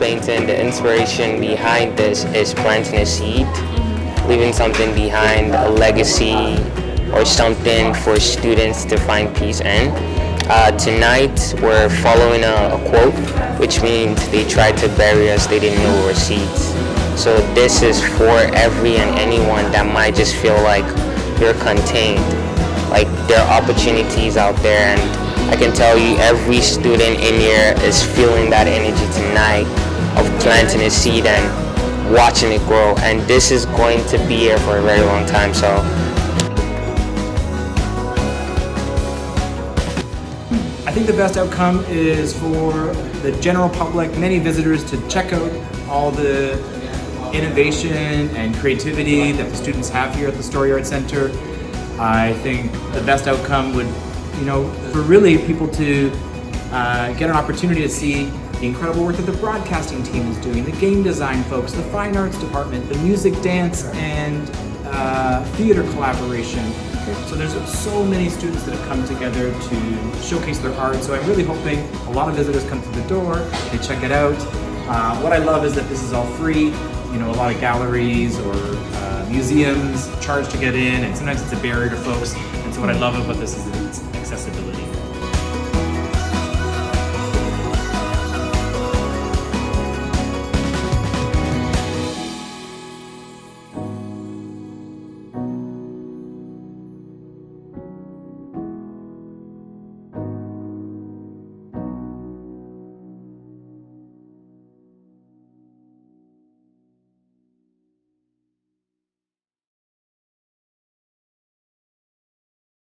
painting, the inspiration behind this is planting a seed, leaving something behind, a legacy or something for students to find peace in. Tonight we're following a quote, which means they tried to bury us, they didn't know we were seeds. So this is for every and anyone that might just feel like you're contained. Like there are opportunities out there, and I can tell you every student in here is feeling that energy tonight of planting a seed and watching it grow. And this is going to be here for a very long time. So I think the best outcome is for the general public, many visitors, to check out all the innovation and creativity that the students have here at the Story Arts Center. I think the best outcome would, for really people to get an opportunity to see the incredible work that the broadcasting team is doing, the game design folks, the fine arts department, the music, dance, and theater collaboration. So there's so many students that have come together to showcase their art. So I'm really hoping a lot of visitors come through the door, they check it out. What I love is that this is all free. A lot of galleries or museums charge to get in, and sometimes it's a barrier to folks. And so what I love about this is its accessibility.